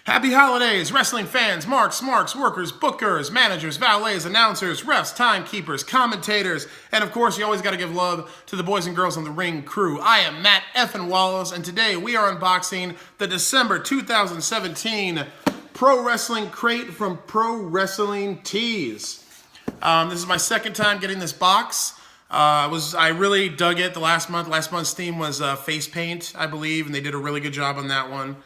Happy holidays, wrestling fans, marks, workers, bookers, managers, valets, announcers, refs, timekeepers, commentators, and of course, you always got to give love to the boys and girls on the ring crew. I am Matt F. Wallace, and today we are unboxing the December 2017 Pro Wrestling Crate from Pro Wrestling Tees. This is my second time getting this box. I really dug it the last month. Last month's theme was face paint, I believe, and they did a really good job on that one.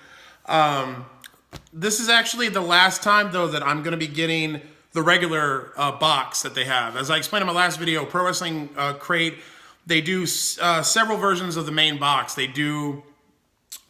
This is actually the last time, though, that I'm going to be getting the regular box that they have. As I explained in my last video, Pro Wrestling Crate, they do several versions of the main box. They do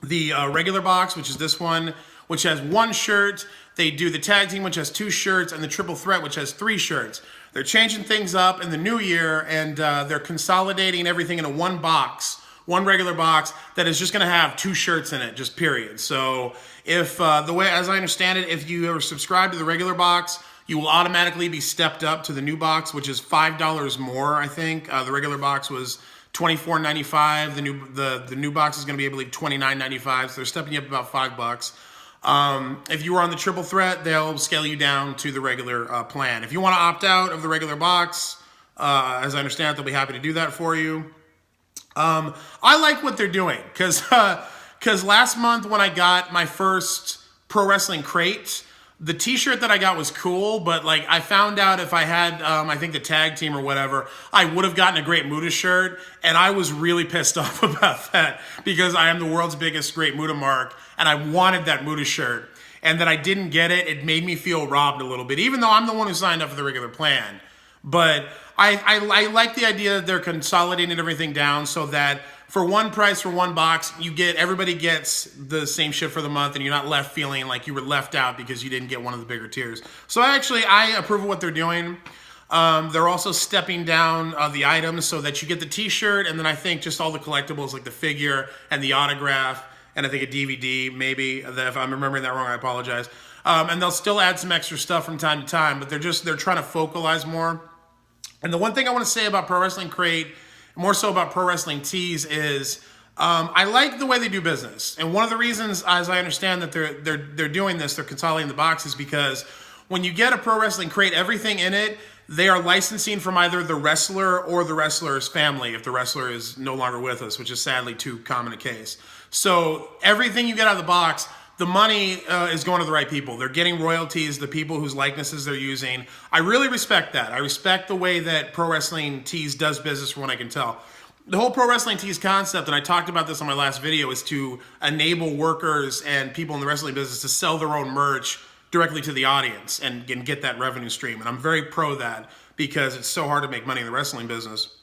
the regular box, which is this one, which has one shirt. They do the tag team, which has 2 shirts, and the triple threat, which has 3 shirts. They're changing things up in the new year, and they're consolidating everything into one box. One regular box that is just going to have 2 shirts in it, just period. So if the way, as I understand it, if you are subscribed to the regular box, you will automatically be stepped up to the new box, which is $5 more, I think. The regular box was $24.95. The new box is going to be, I believe, $29.95. So they're stepping you up about $5. If you were on the triple threat, they'll scale you down to the regular plan. If you want to opt out of the regular box, as I understand it, they'll be happy to do that for you. I like what they're doing because last month when I got my first Pro Wrestling Crate, the t-shirt that I got was cool, but like I found out if I had, I think the tag team or whatever, I would have gotten a Great Muta shirt, and I was really pissed off about that because I am the world's biggest Great Muta mark, and I wanted that Muta shirt, and that I didn't get it. It made me feel robbed a little bit, even though I'm the one who signed up for the regular plan. But I like the idea that they're consolidating everything down so that for one price for one box, everybody gets the same shit for the month, and you're not left feeling like you were left out because you didn't get one of the bigger tiers. So I approve of what they're doing. They're also stepping down the items so that you get the t-shirt, and then I think just all the collectibles like the figure and the autograph, and I think a DVD maybe. If I'm remembering that wrong, I apologize. And they'll still add some extra stuff from time to time, but they're trying to focalize more. And the one thing I want to say about Pro Wrestling Crate, more so about Pro Wrestling Tees, is I like the way they do business. And one of the reasons, as I understand that they're doing this, they're consolidating the boxes, because when you get a Pro Wrestling Crate, everything in it, they are licensing from either the wrestler or the wrestler's family, if the wrestler is no longer with us, which is sadly too common a case. So everything you get out of the box, the money is going to the right people. They're getting royalties, the people whose likenesses they're using. I really respect that. I respect the way that Pro Wrestling Tees does business from what I can tell. The whole Pro Wrestling Tees concept, and I talked about this on my last video, is to enable workers and people in the wrestling business to sell their own merch directly to the audience and get that revenue stream. And I'm very pro that because it's so hard to make money in the wrestling business.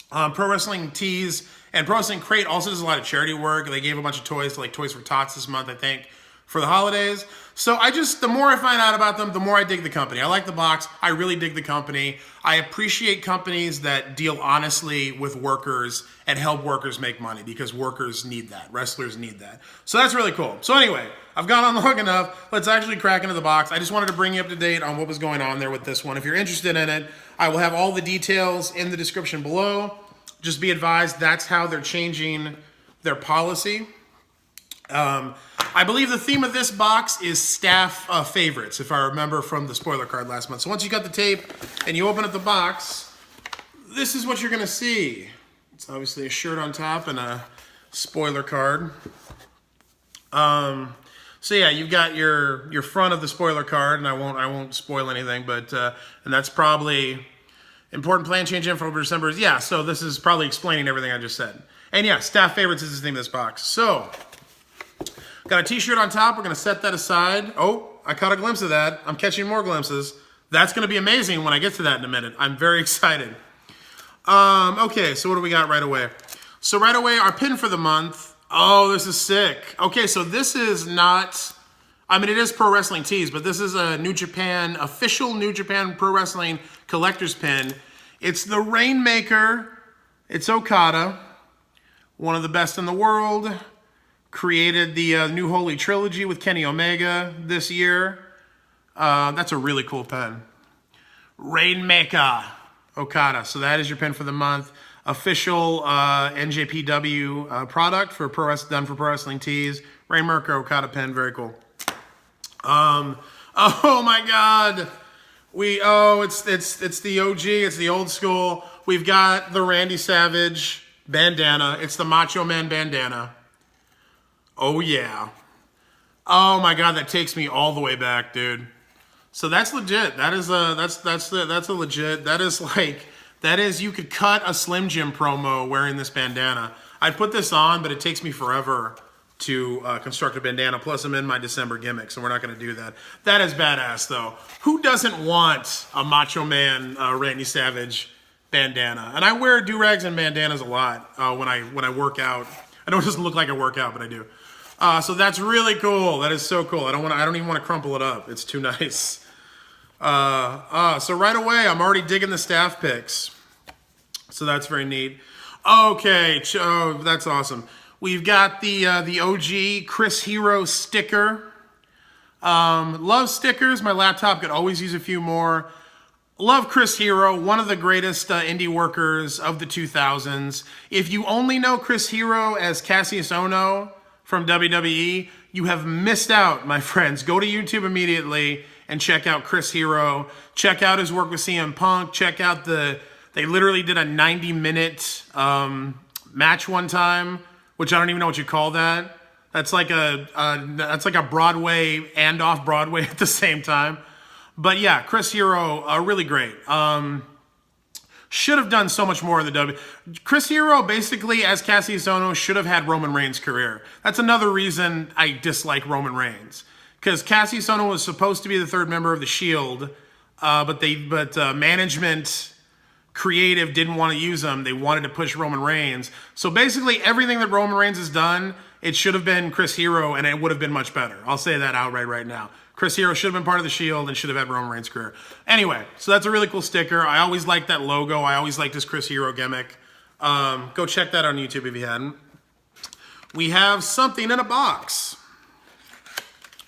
Pro Wrestling Tees and Pro Wrestling Crate also does a lot of charity work. They gave a bunch of toys to like Toys for Tots this month, I think, for the holidays. So the more I find out about them, the more I dig the company. I like the box. I really dig the company. I appreciate companies that deal honestly with workers and help workers make money, because workers need that. Wrestlers need that. So that's really cool. So anyway, I've gone on long enough. Let's actually crack into the box. I just wanted to bring you up to date on what was going on there with this one. If you're interested in it, I will have all the details in the description below. Just be advised, that's how they're changing their policy. I believe the theme of this box is staff favorites, if I remember from the spoiler card last month. So once you got the tape and you open up the box, this is what you're going to see. It's obviously a shirt on top and a spoiler card. So yeah, you've got your front of the spoiler card, and I won't spoil anything, but and that's probably important plan change info for December. Yeah, so this is probably explaining everything I just said. And yeah, staff favorites is the theme of this box. So got a t-shirt on top. We're going to set that aside. Oh, I caught a glimpse of that. I'm catching more glimpses. That's going to be amazing when I get to that in a minute. I'm very excited. Okay, so what do we got right away? So right away, our pin for the month. Oh, this is sick. Okay, so this is not, I mean, it is Pro Wrestling Tees, but this is a New Japan, official New Japan Pro Wrestling collector's pin. It's the Rainmaker. It's Okada, one of the best in the world. Created the New Holy Trilogy with Kenny Omega this year. That's a really cool pen. Rainmaker Okada. So that is your pin for the month. Official NJPW product for done for Pro Wrestling Tees. Rainmaker Okada pen, very cool. Oh my God. It's the OG, it's the old school. We've got the Randy Savage bandana. It's the Macho Man bandana. Oh yeah. Oh my God, that takes me all the way back, dude. So that's legit. That's a legit. That is you could cut a Slim Jim promo wearing this bandana. I'd put this on, but it takes me forever to construct a bandana. Plus, I'm in my December gimmick, so we're not going to do that. That is badass, though. Who doesn't want a Macho Man Randy Savage bandana? And I wear do-rags and bandanas a lot when I work out. I know it doesn't look like I work out, but I do. So that's really cool. That is so cool. I don't even want to crumple it up. It's too nice. So right away, I'm already digging the staff picks. So that's very neat. Okay, that's awesome. We've got the OG Chris Hero sticker. Love stickers. My laptop could always use a few more. Love Chris Hero, one of the greatest indie workers of the 2000s. If you only know Chris Hero as Cassius Ohno from WWE, you have missed out, my friends. Go to YouTube immediately and check out Chris Hero. Check out his work with CM Punk. Check out they literally did a 90-minute match one time, which I don't even know what you call that. That's like a Broadway and off Broadway at the same time. But yeah, Chris Hero, really great. Should have done so much more in the W. Chris Hero, basically, as Cassius Ohno, should have had Roman Reigns' career. That's another reason I dislike Roman Reigns. Because Cassius Ohno was supposed to be the third member of the Shield, but management, creative didn't want to use him. They wanted to push Roman Reigns. So basically, everything that Roman Reigns has done, it should have been Chris Hero, and it would have been much better. I'll say that outright right now. Chris Hero should have been part of the Shield and should have had Roman Reigns' career. Anyway, so that's a really cool sticker. I always liked that logo. I always liked this Chris Hero gimmick. Go check that out on YouTube if you hadn't. We have something in a box.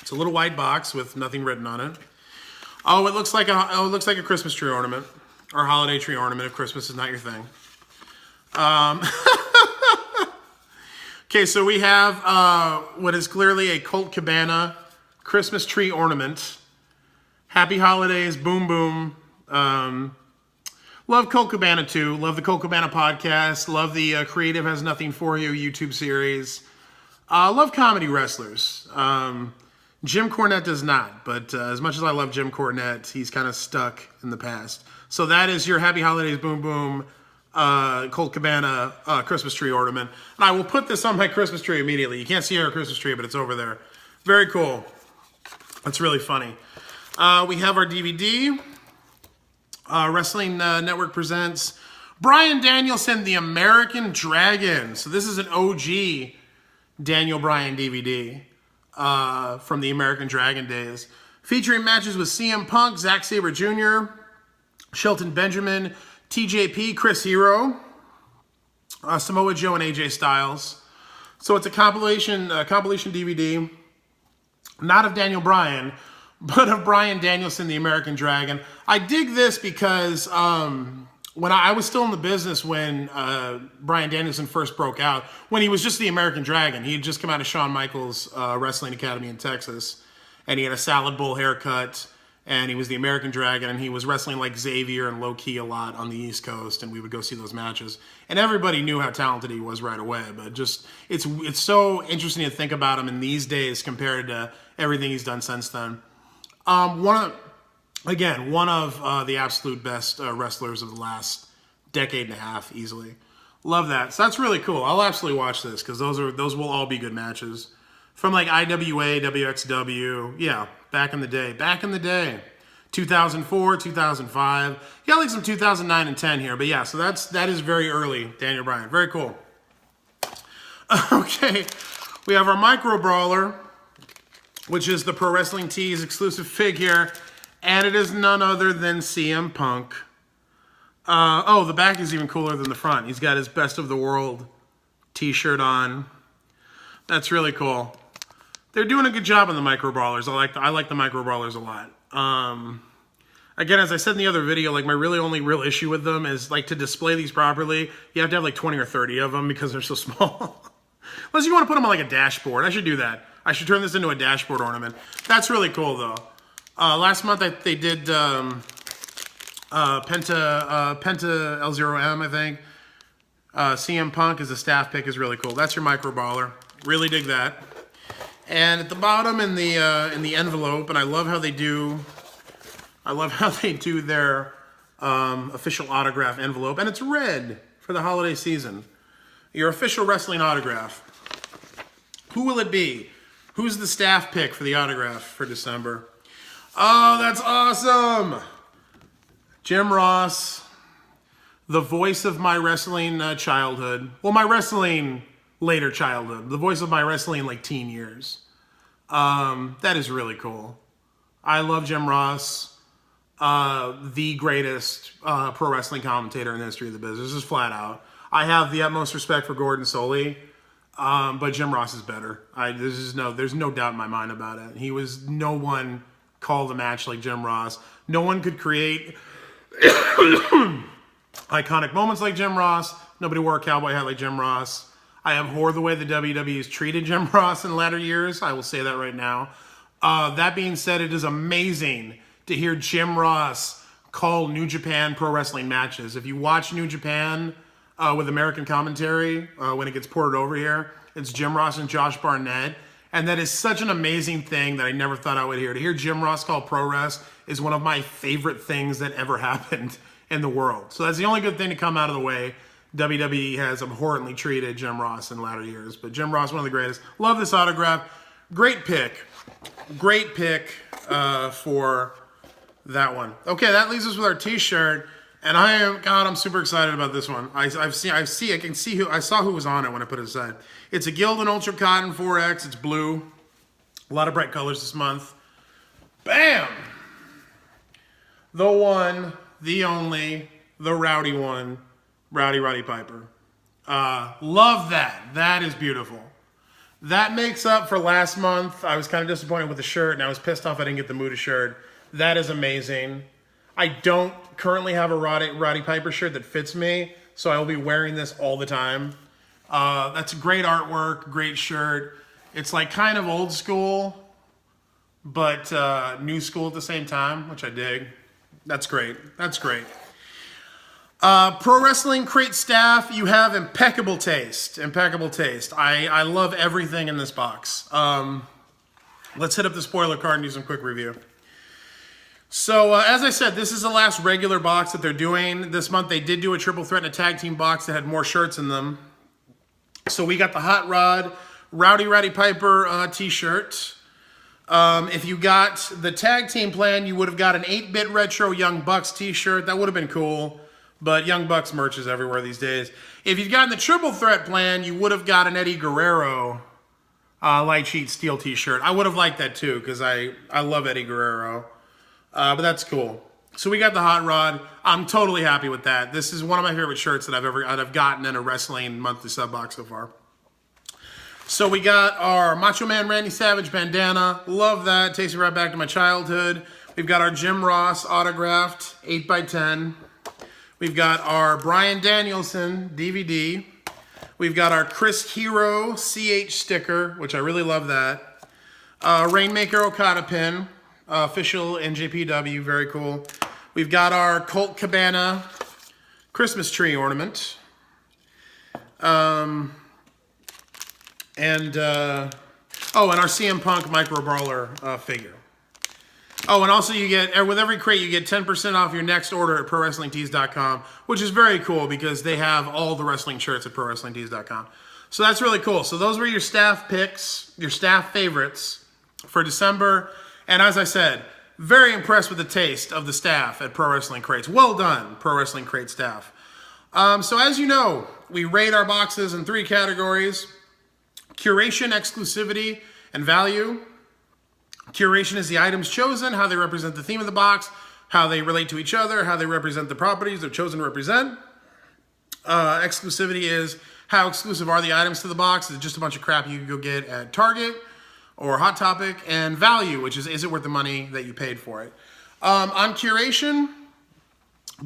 It's a little white box with nothing written on it. Oh, it looks like a Christmas tree ornament or holiday tree ornament if Christmas is not your thing. Okay, so we have what is clearly a Colt Cabana Christmas tree ornament. Happy holidays, boom, boom. Love Colt Cabana too. Love the Colt Cabana podcast. Love the Creative Has Nothing For You YouTube series. Love comedy wrestlers. Jim Cornette does not, but as much as I love Jim Cornette, he's kind of stuck in the past. So that is your Happy Holidays, boom, boom, Colt Cabana Christmas tree ornament. And I will put this on my Christmas tree immediately. You can't see our Christmas tree, but it's over there. Very cool. That's really funny. We have our DVD. Wrestling Network presents Bryan Danielson, The American Dragon. So this is an OG Daniel Bryan DVD from the American Dragon days. Featuring matches with CM Punk, Zack Sabre Jr., Shelton Benjamin, TJP, Chris Hero, Samoa Joe, and AJ Styles. So it's a compilation DVD. Not of Daniel Bryan, but of Bryan Danielson, the American Dragon. I dig this because when I was still in the business when Bryan Danielson first broke out, when he was just the American Dragon. He had just come out of Shawn Michaels Wrestling Academy in Texas, and he had a salad bowl haircut, and he was the American Dragon, and he was wrestling like Xavier and Low Ki a lot on the East Coast, and we would go see those matches. And everybody knew how talented he was right away, but just it's so interesting to think about him in these days compared to everything he's done since then. One of the absolute best wrestlers of the last decade and a half, easily. Love that. So that's really cool. I'll absolutely watch this because those will all be good matches. From like IWA, WXW, yeah, back in the day. 2004, 2005. You got like some 2009 and 10 here, but yeah, so that is very early, Daniel Bryan. Very cool. Okay, we have our Micro Brawler, which is the Pro Wrestling Tees exclusive figure, and it is none other than CM Punk. The back is even cooler than the front. He's got his Best of the World t-shirt on. That's really cool. They're doing a good job on the Micro Brawlers. I like the Micro Brawlers a lot. Again, as I said in the other video, like my only real issue with them is like to display these properly, you have to have like 20 or 30 of them because they're so small. Unless you want to put them on like a dashboard. I should do that. I should turn this into a dashboard ornament. That's really cool, though. Last month they did Penta L0M, I think. CM Punk as a staff pick is really cool. That's your micro brawler. Really dig that. And at the bottom in the envelope, and I love how they do their official autograph envelope, and it's red for the holiday season. Your official wrestling autograph. Who will it be? Who's the staff pick for the autograph for December? Oh, that's awesome! Jim Ross, the voice of my wrestling childhood. Well, my wrestling later childhood. The voice of my wrestling like teen years. That is really cool. I love Jim Ross. The greatest pro wrestling commentator in the history of the business, just flat out. I have the utmost respect for Gordon Soley, but Jim Ross is better. There's no doubt in my mind about it. No one called a match like Jim Ross. No one could create iconic moments like Jim Ross. Nobody wore a cowboy hat like Jim Ross. I abhor the way the WWE has treated Jim Ross in latter years. I will say that right now. That being said, it is amazing to hear Jim Ross call New Japan pro wrestling matches. If you watch New Japan with American commentary, when it gets ported over here, it's Jim Ross and Josh Barnett. And that is such an amazing thing that I never thought I would hear. To hear Jim Ross call pro wrest is one of my favorite things that ever happened in the world. So that's the only good thing to come out of the way. WWE has abhorrently treated Jim Ross in latter years. But Jim Ross, one of the greatest. Love this autograph. Great pick. Great pick for that one. Okay, that leaves us with our t-shirt. And I'm super excited about this one. I saw who was on it when I put it aside. It's a Gildan Ultra Cotton 4X. It's blue. A lot of bright colors this month. Bam! The one, the only, the rowdy one, Roddy Piper. Love that. That is beautiful. That makes up for last month. I was kind of disappointed with the shirt, and I was pissed off I didn't get the Muda shirt. That is amazing. I don't currently have a Roddy Piper shirt that fits me, so I will be wearing this all the time. That's great artwork, great shirt. It's like kind of old school, but new school at the same time, which I dig. That's great. That's great. Pro Wrestling Crate staff, you have impeccable taste. Impeccable taste. I love everything in this box. Let's hit up the spoiler card and do some quick review. So, as I said, this is the last regular box that they're doing. This month they did do a triple threat and a tag team box that had more shirts in them. So we got the Hot Rod Roddy Piper t-shirt. If you got the tag team plan, you would have got an 8-bit retro Young Bucks t-shirt. That would have been cool. But Young Bucks merch is everywhere these days. If you've gotten the triple threat plan, you would have got an Eddie Guerrero light sheet steel t-shirt. I would have liked that too, because I love Eddie Guerrero. But that's cool. So we got the Hot Rod. I'm totally happy with that. This is one of my favorite shirts that I've gotten in a wrestling monthly sub box so far. So we got our Macho Man Randy Savage bandana. Love that. Takes me right back to my childhood. We've got our Jim Ross autographed 8x10. We've got our Bryan Danielson DVD. We've got our Chris Hero CH sticker, which I really love that. Rainmaker Okada pin. Official NJPW, very cool. We've got our Colt Cabana Christmas tree ornament. And our CM Punk Micro Brawler figure. Oh, and also you get, with every crate, you get 10% off your next order at ProWrestlingTees.com, which is very cool because they have all the wrestling shirts at ProWrestlingTees.com. So that's really cool. So those were your staff picks, your staff favorites for December. And as I said, very impressed with the taste of the staff at Pro Wrestling Crates. Well done, Pro Wrestling Crate staff. So as you know, we rate our boxes in 3 categories: curation, exclusivity, and value. Curation is the items chosen, how they represent the theme of the box, how they relate to each other, how they represent the properties they're chosen to represent. Exclusivity is how exclusive are the items to the box. Is it just a bunch of crap you can go get at Target or Hot Topic? And value, which is it worth the money that you paid for it? On Curation,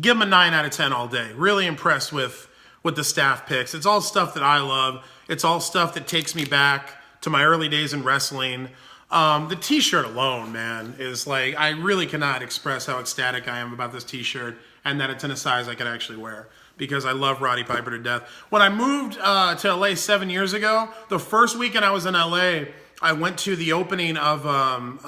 give them a 9 out of 10 all day. Really impressed with the staff picks. It's all stuff that I love. It's all stuff that takes me back to my early days in wrestling. The t-shirt alone, man, is like, I really cannot express how ecstatic I am about this t-shirt and that it's in a size I could actually wear, because I love Roddy Piper to death. When I moved to LA 7 years ago, the first weekend I was in LA, I went to the opening of an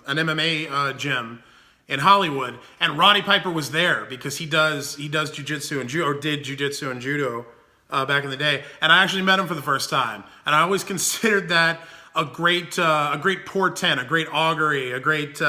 MMA gym in Hollywood, and Roddy Piper was there because he does jiu-jitsu and judo, or did jiu-jitsu and judo back in the day. And I actually met him for the first time, and I always considered that a great portent, a great augury, a great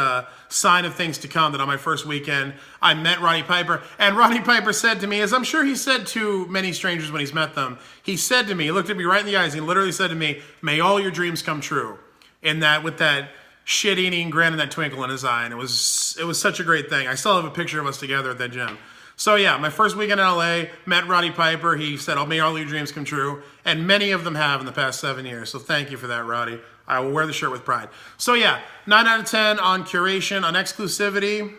sign of things to come, that on my first weekend I met Roddy Piper. And Roddy Piper said to me, as I'm sure he said to many strangers when he's met them, he said to me, he looked at me right in the eyes, and he literally said to me, "May all your dreams come true." And that, with that shit-eating grin and that twinkle in his eye, and it was such a great thing. I still have a picture of us together at that gym. So yeah, my first weekend in LA, met Roddy Piper. He said, "Oh, may all your dreams come true." And many of them have in the past 7 years. So thank you for that, Roddy. I will wear the shirt with pride. So yeah, 9 out of 10 on Curation. On Exclusivity,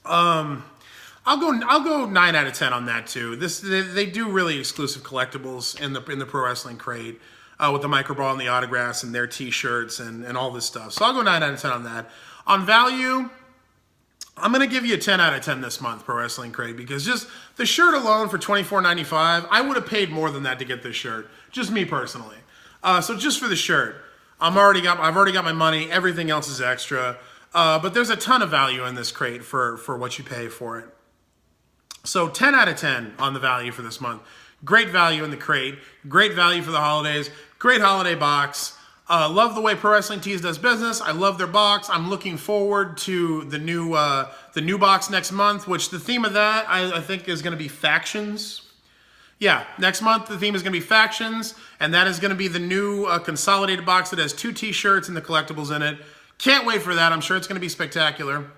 I'll go 9 out of 10 on that too. They do really exclusive collectibles in the pro wrestling crate, with the microball and the autographs and their t-shirts and all this stuff. So I'll go 9 out of 10 on that. On value, I'm going to give you a 10 out of 10 this month, Pro Wrestling Crate, because just the shirt alone for $24.95, I would have paid more than that to get this shirt. Just me personally. So just for the shirt, I've already got my money. Everything else is extra. But there's a ton of value in this crate for what you pay for it. So 10 out of 10 on the value for this month. Great value in the crate. Great value for the holidays. Great holiday box. Love the way Pro Wrestling Tees does business. I love their box. I'm looking forward to the new box next month, which the theme of that I think is going to be factions. Yeah, next month the theme is going to be factions, and that is going to be the new consolidated box that has 2 t-shirts and the collectibles in it. Can't wait for that. I'm sure it's going to be spectacular.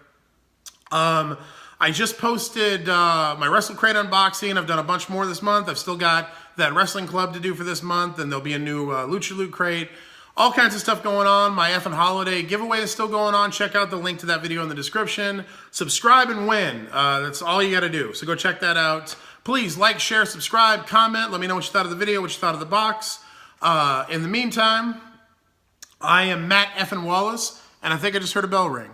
I just posted my Wrestle Crate unboxing. I've done a bunch more this month. I've still got that Wrestling Club to do for this month, and there'll be a new Lucha Loot crate. All kinds of stuff going on. My effing holiday giveaway is still going on. Check out the link to that video in the description. Subscribe and win. That's all you got to do. So go check that out. Please like, share, subscribe, comment. Let me know what you thought of the video, what you thought of the box. In the meantime, I am Matt effing Wallace, and I think I just heard a bell ring.